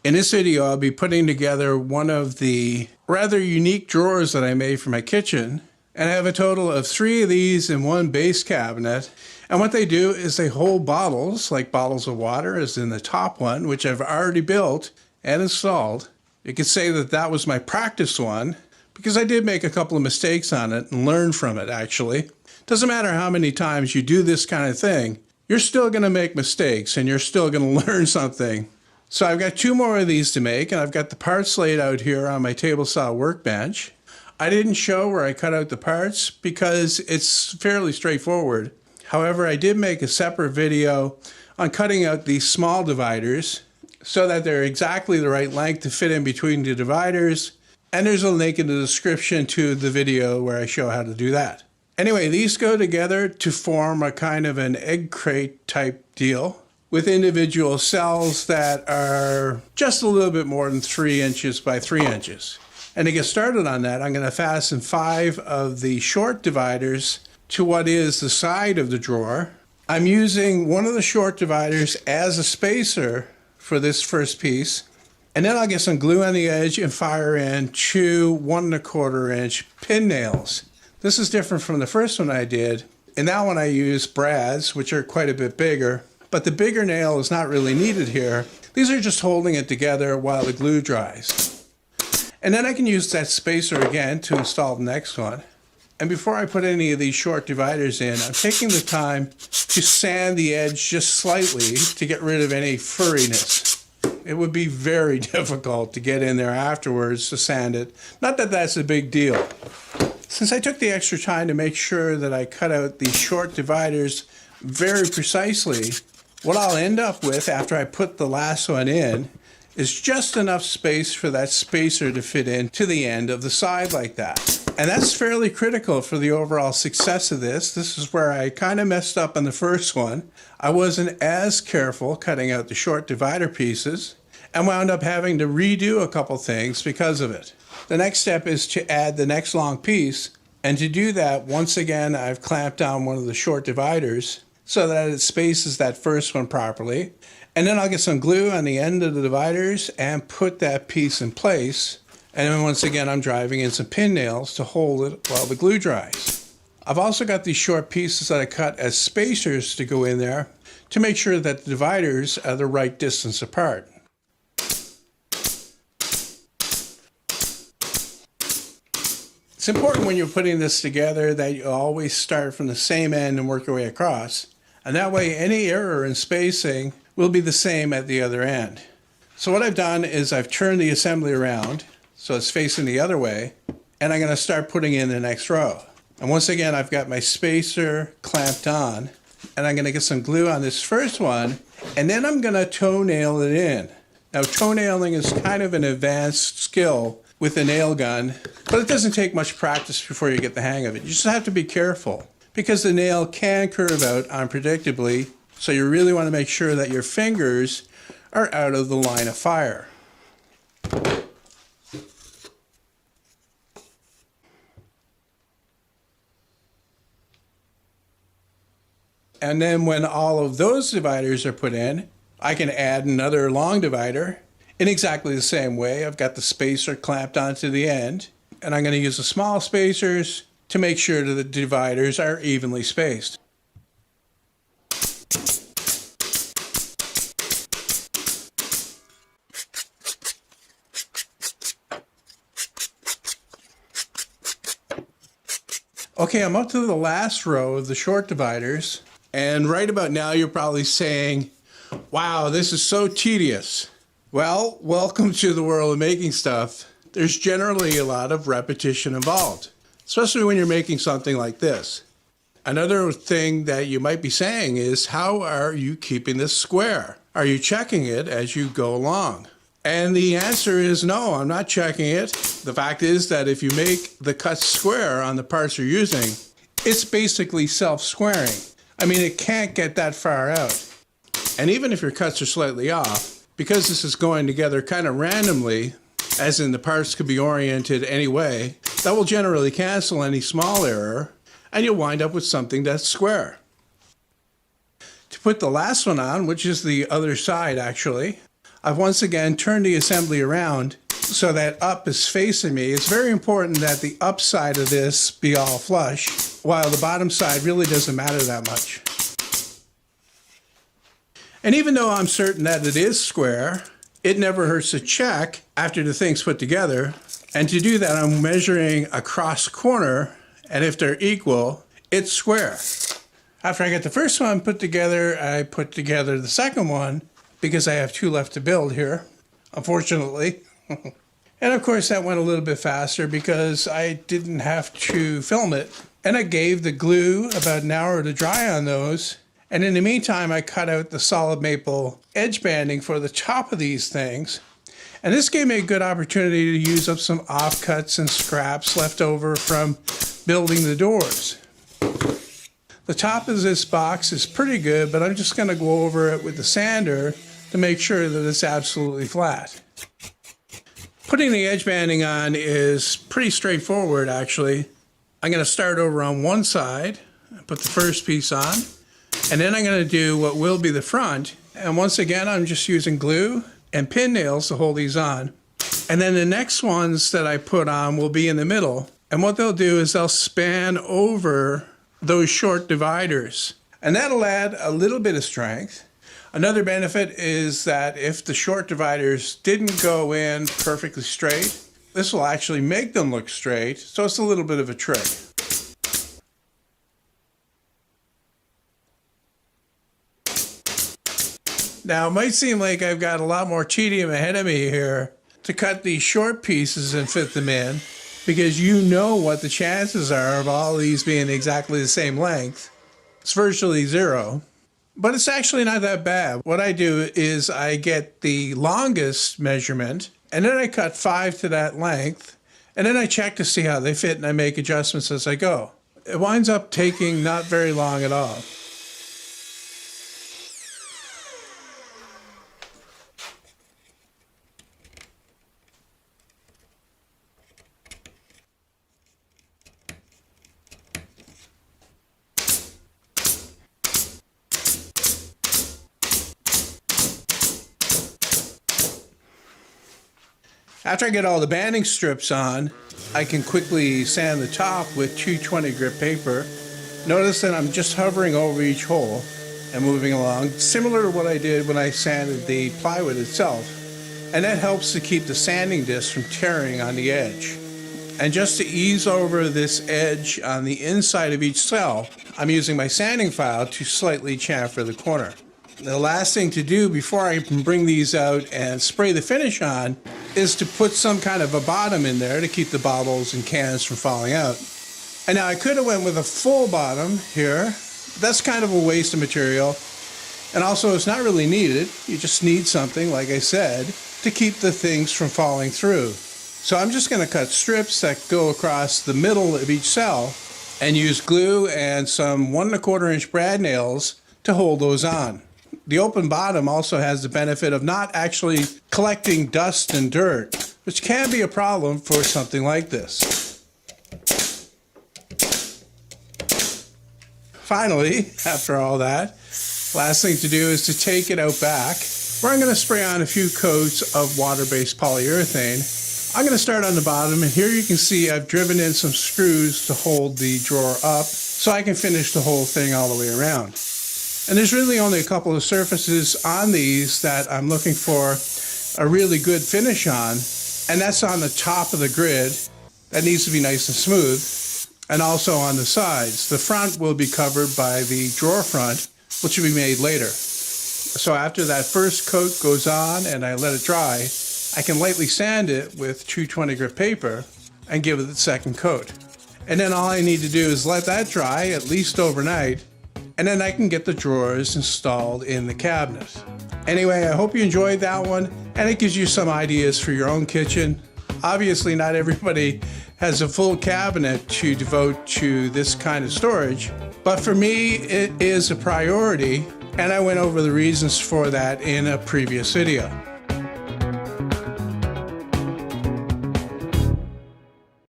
In this video, I'll be putting together one of the rather unique drawers that I made for my kitchen. And I have a total of 3 of these in one base cabinet. And what they do is they hold bottles, like bottles of water as in the top one, which I've already built and installed. You could say that that was my practice one, because I did make a couple of mistakes on it and learn from it, actually. Doesn't matter how many times you do this kind of thing, you're still going to make mistakes and you're still going to learn something. So I've got 2 more of these to make, and I've got the parts laid out here on my table saw workbench. I didn't show where I cut out the parts because it's fairly straightforward. However, I did make a separate video on cutting out these small dividers so that they're exactly the right length to fit in between the dividers. And there's a link in the description to the video where I show how to do that. Anyway, these go together to form a kind of an egg crate type deal, with individual cells that are just a little bit more than 3 inches by 3 inches. And to get started on that, I'm going to fasten 5 of the short dividers to what is the side of the drawer. I'm using one of the short dividers as a spacer for this first piece. And then I'll get some glue on the edge and fire in 2 1 1/4 inch pin nails. This is different from the first one I did. In that one I used brads, which are quite a bit bigger. But the bigger nail is not really needed here. These are just holding it together while the glue dries. And then I can use that spacer again to install the next one. And before I put any of these short dividers in, I'm taking the time to sand the edge just slightly to get rid of any furriness. It would be very difficult to get in there afterwards to sand it. Not that that's a big deal. Since I took the extra time to make sure that I cut out these short dividers very precisely, what I'll end up with after I put the last one in is just enough space for that spacer to fit in to the end of the side like that. And that's fairly critical for the overall success of this. This is where I kind of messed up on the first one. I wasn't as careful cutting out the short divider pieces and wound up having to redo a couple things because of it. The next step is to add the next long piece. And to do that, once again, I've clamped down one of the short dividers so that it spaces that first one properly. And then I'll get some glue on the end of the dividers and put that piece in place. And then once again, I'm driving in some pin nails to hold it while the glue dries. I've also got these short pieces that I cut as spacers to go in there to make sure that the dividers are the right distance apart. It's important when you're putting this together that you always start from the same end and work your way across. And that way any error in spacing will be the same at the other end. So what I've done is I've turned the assembly around so it's facing the other way, and I'm going to start putting in the next row. And once again, I've got my spacer clamped on, and I'm going to get some glue on this first one, and then I'm going to toenail it in. Now, toenailing is kind of an advanced skill with a nail gun, but it doesn't take much practice before you get the hang of it. You just have to be careful because the nail can curve out unpredictably, so you really want to make sure that your fingers are out of the line of fire. And then when all of those dividers are put in, I can add another long divider in exactly the same way. I've got the spacer clamped onto the end, and I'm going to use the small spacers to make sure that the dividers are evenly spaced. Okay, I'm up to the last row of the short dividers, and right about now you're probably saying, wow, this is so tedious. Well, welcome to the world of making stuff. There's generally a lot of repetition involved, especially when you're making something like this. Another thing that you might be saying is, how are you keeping this square? Are you checking it as you go along? And the answer is no, I'm not checking it. The fact is that if you make the cuts square on the parts you're using, it's basically self-squaring. I mean, it can't get that far out. And even if your cuts are slightly off, because this is going together kind of randomly, as in the parts could be oriented any way, that will generally cancel any small error, and you'll wind up with something that's square. To put the last one on, which is the other side actually, I've once again turned the assembly around so that up is facing me. It's very important that the up side of this be all flush, while the bottom side really doesn't matter that much. And even though I'm certain that it is square, it never hurts to check after the thing's put together. And to do that, I'm measuring across corner, and if they're equal, it's square. After I get the first one put together, I put together the second one because I have 2 left to build here, unfortunately. And of course that went a little bit faster because I didn't have to film it. And I gave the glue about an hour to dry on those. And in the meantime, I cut out the solid maple edge banding for the top of these things. And this gave me a good opportunity to use up some offcuts and scraps left over from building the doors. The top of this box is pretty good, but I'm just going to go over it with the sander to make sure that it's absolutely flat. Putting the edge banding on is pretty straightforward, actually. I'm going to start over on one side, put the first piece on, and then I'm going to do what will be the front. And once again, I'm just using glue and pin nails to hold these on. And then the next ones that I put on will be in the middle. And what they'll do is they'll span over those short dividers. And that'll add a little bit of strength. Another benefit is that if the short dividers didn't go in perfectly straight, this will actually make them look straight. So it's a little bit of a trick. Now, it might seem like I've got a lot more tedium ahead of me here to cut these short pieces and fit them in, because you know what the chances are of all these being exactly the same length. It's virtually 0, but it's actually not that bad. What I do is I get the longest measurement, and then I cut 5 to that length, and then I check to see how they fit, and I make adjustments as I go. It winds up taking not very long at all. After I get all the banding strips on, I can quickly sand the top with 220 grit paper. Notice that I'm just hovering over each hole and moving along, similar to what I did when I sanded the plywood itself. And that helps to keep the sanding disc from tearing on the edge. And just to ease over this edge on the inside of each cell, I'm using my sanding file to slightly chamfer the corner. The last thing to do before I can bring these out and spray the finish on is to put some kind of a bottom in there to keep the bottles and cans from falling out. And now I could have went with a full bottom here. That's kind of a waste of material. And also it's not really needed. You just need something, like I said, to keep the things from falling through. So I'm just going to cut strips that go across the middle of each cell and use glue and some 1 1/4 inch brad nails to hold those on. The open bottom also has the benefit of not actually collecting dust and dirt, which can be a problem for something like this. Finally, after all that, last thing to do is to take it out back, where I'm going to spray on a few coats of water-based polyurethane. I'm going to start on the bottom, and here you can see I've driven in some screws to hold the drawer up so I can finish the whole thing all the way around. And there's really only a couple of surfaces on these that I'm looking for a really good finish on, and that's on the top of the grid. That needs to be nice and smooth, and also on the sides. The front will be covered by the drawer front, which will be made later. So after that first coat goes on and I let it dry, I can lightly sand it with 220 grit paper and give it the second coat. And then all I need to do is let that dry at least overnight, and then I can get the drawers installed in the cabinet. Anyway, I hope you enjoyed that one, and it gives you some ideas for your own kitchen. Obviously, not everybody has a full cabinet to devote to this kind of storage, but for me, it is a priority, and I went over the reasons for that in a previous video.